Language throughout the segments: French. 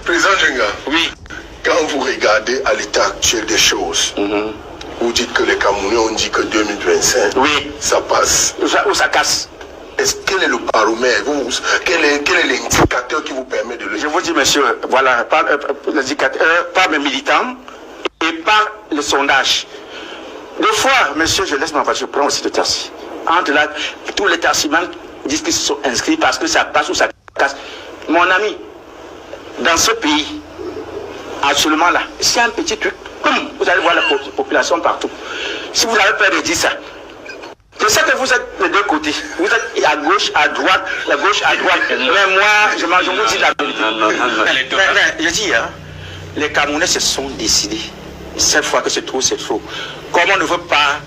Président Djenga, Oui. quand vous regardez à l'état actuel des choses, vous dites que les Camerounais ont dit que 2025, Oui. ça passe. Où ça casse. Quel est le baromètre? Quel est l'indicateur qui vous permet de le... Je vous dis, monsieur, voilà, par l'indicateur, par mes militants et par le sondage. Des fois, monsieur, je laisse ma voiture, je prends aussi le taxi. Entre là, tous les taximans disent qu'ils se sont inscrits parce que ça passe ou ça casse. Mon ami, dans ce pays, absolument là, c'est un petit truc, vous allez voir la population partout. Si vous avez peur de dire ça, je sais que vous êtes des deux côtés. Vous êtes à gauche, à droite, la gauche, à droite. Mais moi, je vous dis la vérité. Je dis, hein, les Camerounais se sont décidés. Cette fois que c'est trop, c'est trop. Comme on ne veut pas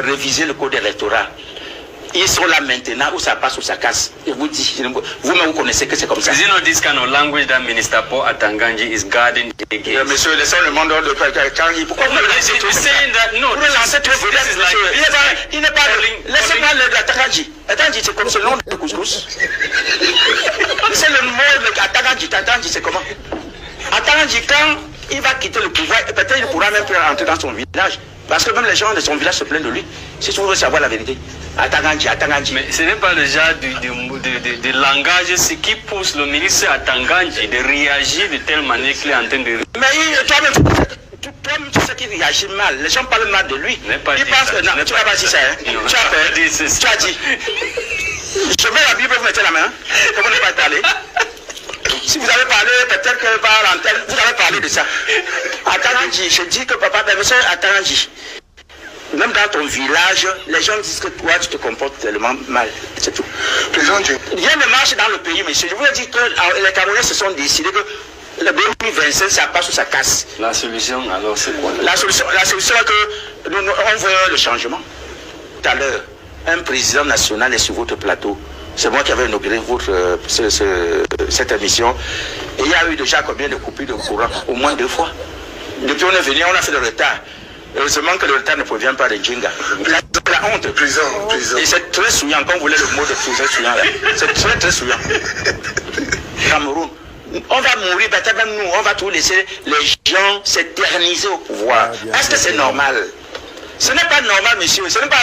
réviser le code électoral, ils sont là maintenant où ça passe, où ça casse. Je vous dis, vous-même vous connaissez que c'est comme ça. You know this kind of language that Minister Paul Atanganji is guarding against? Monsieur, laissez le monde de Kangi. Pourquoi vous me lancez tout ça? Vous me lancez tout ça. Il n'est pas... Laissez-moi le Atanganji. Atanganji, c'est comme ce nom de couscous. C'est le mot de Atanganji. Atanganji, c'est comment? Atanganji, quand il va quitter le pouvoir, peut-être il ne pourra même plus rentrer dans son village. Parce que même les gens de son village se plaignent de lui. Si tu veux savoir la vérité. Atanganji, Atanganji. Mais ce n'est pas le genre de langage ce qui pousse le ministre Atanganji de réagir de telle manière qu'il est en train de... Mais toi-même, tu sais qu'il réagit mal. Les gens parlent mal de lui. Ils pensent que... Non, tu n'as pas dit ça. Hein? Tu as peur. Tu as dit. Je mets la Bible, vous mettez la main. Et vous n'avez pas parlé. Si vous avez parlé, peut-être que par l'antenne, vous avez parlé de ça. Atanganji, je dis que papa, monsieur Atanganji, même dans ton village, les gens disent que toi, tu te comportes tellement mal. C'est tout. Président Djenga. Rien ne marche dans le pays, monsieur. Je vous ai dit que les Camerounais se sont décidés que le 2025, ça passe ou ça casse. La solution, alors, c'est quoi? La solution est que on veut le changement. Tout à l'heure, un président national est sur votre plateau. C'est moi qui avais inauguré cette émission. Et il y a eu déjà combien de coupures de courant? Au moins 2 fois. Depuis qu'on est venu, on a fait le retard. Heureusement que le retard ne provient pas de Djenga. La honte. Président. Et c'est très souillant, quand vous voulez le mot de très souillant là. C'est très très souillant. Cameroun. On va mourir, peut-être même nous, on va tout laisser les gens s'éterniser au pouvoir. Est-ce que c'est normal? Ce n'est pas normal, monsieur. Ce n'est pas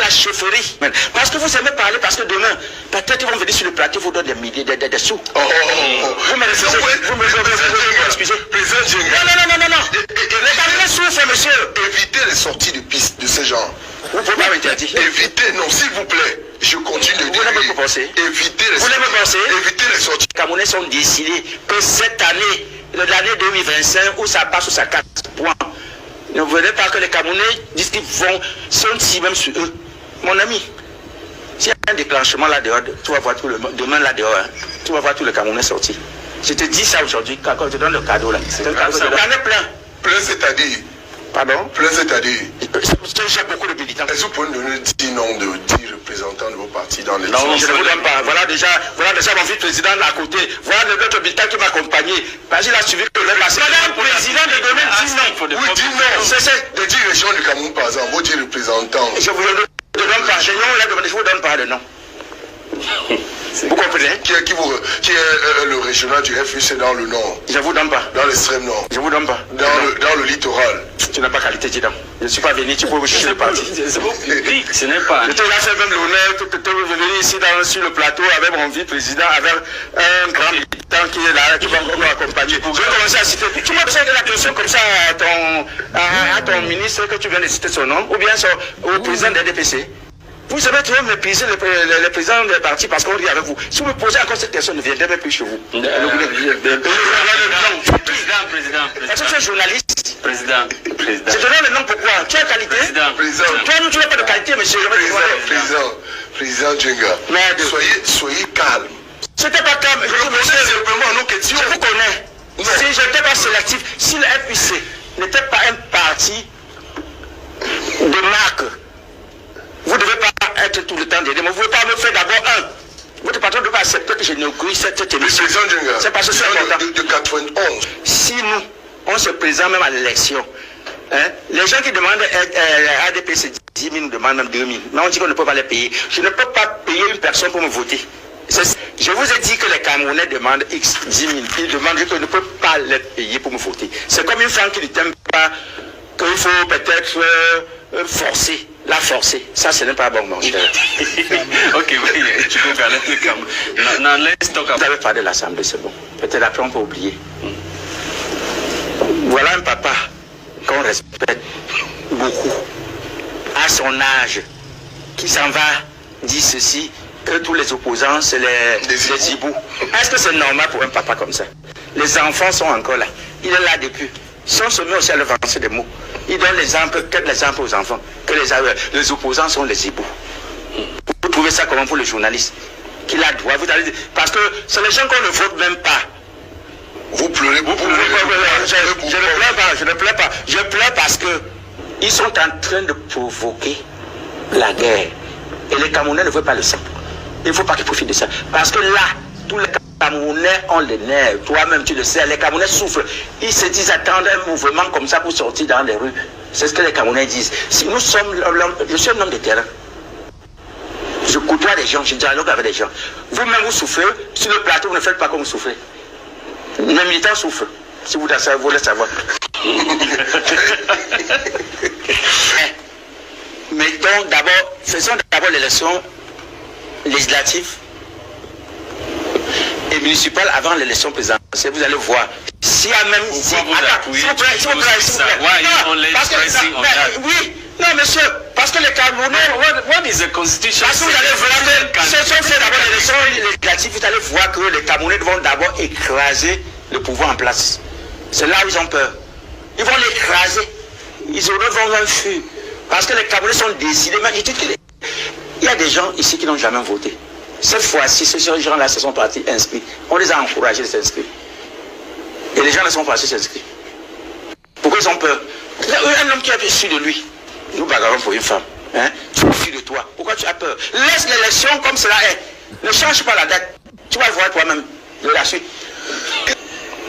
la chefferie. Parce que vous aimez parler, parce que demain, peut-être ils vont venir sur le plateau, vous donnent des milliers, des sous. Vous me refusez. Vous me excusez. Président Djenga. Non. Les Camerounais souffrent, monsieur. Évitez les sorties de piste de ce genre. Vous ne pouvez pas m'interdire. Évitez, non, s'il vous plaît. Je continue de dire. Vous n'aimez pas penser. Évitez les sorties. Les Camerounais sont décidés que cette année, l'année 2025, où ça passe, où ça casse, point. Ne venez pas que les Camerounais disent qu'ils sont si même sur eux. Mon ami, s'il y a un déclenchement là dehors, tu vas voir tout demain là dehors, hein, tu vas voir tous les Camerounais sortir. Je te dis ça aujourd'hui, quand je te donne le cadeau là. C'est un cadeau. Il y en a plein. Plein, c'est-à-dire? Pardon? Plein, c'est-à-dire? J'ai beaucoup de militants. Est-ce que vous pouvez nous donner 10 noms de 10 représentants de vos partis dans les... Non, je ne vous donne pas. Voilà déjà mon vice-président à côté. Voilà l'autre militant qui m'a accompagné. Parce qu'il a suivi que le passé. Madame président de donner 10 noms. Oui, 10 noms. C'est de 10 régions du Cameroun, par exemple, vos 10 représentants. Je vous donne pas. Je ne vous donne pas de nom. Vous comprenez? Qui est le régional du FUC dans le nord? Je ne vous donne pas. Dans l'extrême nord? Je ne vous donne pas. Dans le littoral? Tu n'as pas qualité, dis donc. Je ne suis pas venu, tu peux me chercher le parti. Ce n'est pas... Je te laisse même l'honneur de venir ici sur le plateau avec mon vice-président, avec un grand militant qui est là, qui va nous accompagner. Je vais commencer à citer. Tu m'as posé la question comme ça à ton ministre que tu viens de citer son nom, ou bien au président de l'DPC. Vous savez toujours mépriser les présidents des partis parce qu'on rit avec vous. Si vous me posez encore cette question, ne viendrai même plus chez vous. Président. Est-ce que tu es journaliste? Président. Je te donne le nom pourquoi? Tu as qualité? Président. Toi, tu n'as pas de qualité, monsieur. Président Djenga. Soyez calme. C'était pas calme. Je vous pose simplement nos questions. Je vous connais. Si je n'étais pas sélectif, si le FPC n'était pas un parti de marque, vous ne devez pas être tout le temps derrière. Mais vous ne pouvez pas me faire d'abord un. Votre patron ne doit pas accepter que je n'inaugure cette émission. C'est parce que c'est important. De 91. Si nous, on se présente même à l'élection, hein, les gens qui demandent ADPC 10 000 nous demandent même 2 000. Mais on dit qu'on ne peut pas les payer. Je ne peux pas payer une personne pour me voter. Je vous ai dit que les Camerounais demandent X 10 000. Ils demandent que je ne peux pas les payer pour me voter. C'est comme une femme qui ne t'aime pas, qu'il faut peut-être forcer. La forcer. Ça, ce n'est pas bon, mon cher. Ok, oui, tu peux garder le Cameroun. Vous avez parlé de l'Assemblée, c'est bon. Peut-être après, on peut oublier. Voilà un papa qu'on respecte beaucoup, à son âge, qui s'en va dire ceci, que tous les opposants, c'est les hiboux. Est-ce que c'est normal pour un papa comme ça? Les enfants sont encore là. Il est là depuis. Si on se met aussi à le vancer des mots, il donne l'exemple aux enfants, que les opposants sont les hiboux. Vous trouvez ça comment pour le journaliste? Qu'il a droit, vous allez dire, parce que c'est les gens qu'on ne vote même pas. Vous pleurez, Je ne pleure pas. Je pleure parce que ils sont en train de provoquer la guerre. Et les Camerounais ne veulent pas le savoir. Il ne faut pas qu'ils profitent de ça. Parce que là, tous les Camerounais ont les nerfs. Toi-même, tu le sais, les Camerounais souffrent. Ils se disent attendre un mouvement comme ça pour sortir dans les rues. C'est ce que les Camerounais disent. Si nous sommes, je suis un homme de terrain. Je côtoie des gens, je dialogue avec des gens. Vous-même, vous souffrez. Sur le plateau, vous ne faites pas comme vous souffrez. Les militants souffrent. Si vous voulez savoir. Mais donc, d'abord, faisons d'abord l'élection législative et municipale avant l'élection présidentielle. Vous allez voir. S'il y a même... Oui, non, monsieur, parce que les Camerounais... What is the constitution? Parce que vous allez voir que si on fait d'abord l'élection législative, vous allez voir que les Camerounais vont d'abord écraser le pouvoir en place. C'est là où ils ont peur. Ils vont l'écraser. Ils vont fuir. Parce que les Camerounais sont décidés. Mais il y a des gens ici qui n'ont jamais voté. Cette fois-ci, ces gens-là se sont partis inscrits. On les a encouragés de s'inscrire. Et les gens ne sont pas partis s'inscrire. Pourquoi ils ont peur? Un homme qui a su de lui. Nous bagarrons pour une femme. Hein? Tu fuis de toi. Pourquoi tu as peur? Laisse l'élection comme cela est. Ne change pas la date. Tu vas voir toi-même de la suite.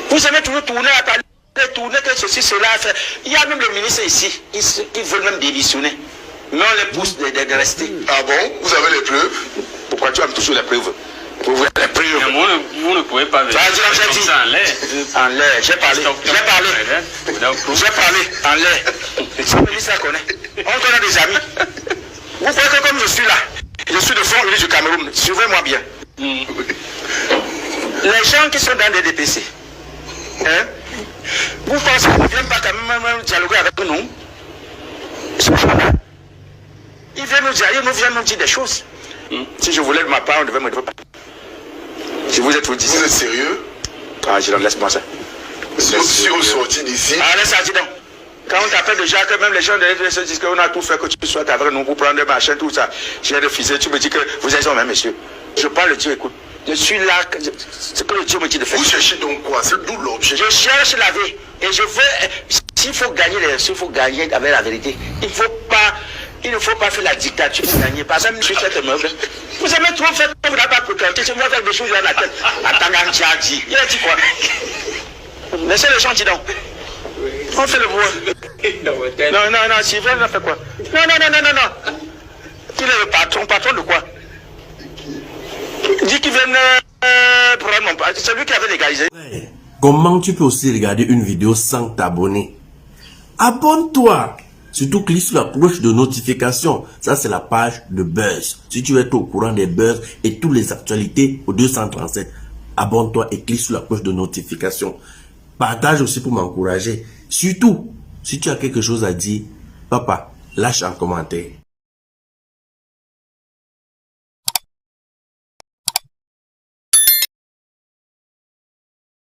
Vous aimez toujours tourner à parler, tourner que ceci, cela. Il y a même le ministre ici qui veut même démissionner. Mais on les pousse de rester. Ah bon? Vous avez les preuves? Pourquoi tu as toujours les preuves? Vous voulez les preuves? Vous ne pouvez pas venir comme ça en l'air. En l'air, j'ai parlé en l'air. Ce ministre la connaît. On connaît des amis. Vous croyez que comme je suis là, je suis de front du Cameroun, suivez-moi bien. Les gens qui sont dans des DPC, hein, vous pensez qu'ils ne viennent pas quand même dialoguer avec nous? Ils viennent nous dire des choses. Si je voulais de ma part, on devait me dire pas. Je vous ai tout dit. Vous êtes sérieux? Ah, je laisse-moi ça. Si on sortit d'ici. Ah, laisse ça, dis donc. Quand on t'appelle déjà que même les gens de l'ETS disent qu'on a tout fait, que tu sois avec nous pour prendre des machins, tout ça. J'ai refusé, tu me dis que vous êtes même monsieur. Je parle de Dieu, écoute. Je suis là, ce que le Dieu me dit de faire. Vous cherchez donc quoi? C'est d'où l'objet? Je cherche la vie. Et je veux, s'il faut gagner l'élection, il faut gagner avec la vérité. Il ne faut pas faire la dictature pour gagner. Par exemple, je suis cette meuf. Vous avez trop fait, vous n'avez pas fréquenté. Je vais faire des choses dans la tête. Attends, dit. Il a dit quoi? Laissez les gens dire donc. On fait le bruit. Non, Sylvain, il a fait quoi? Non. Qui est le patron? Patron de quoi? Dis qu'il vienne prendre mon patron. C'est lui qui avait légalisé. Comment tu peux aussi regarder une vidéo sans t'abonner? Abonne-toi! Surtout clique sur la cloche de notification. Ça, c'est la page de Buzz. Si tu veux être au courant des buzz et toutes les actualités au 237, abonne-toi et clique sur la cloche de notification. Partage aussi pour m'encourager. Surtout, si tu as quelque chose à dire, papa, lâche un commentaire.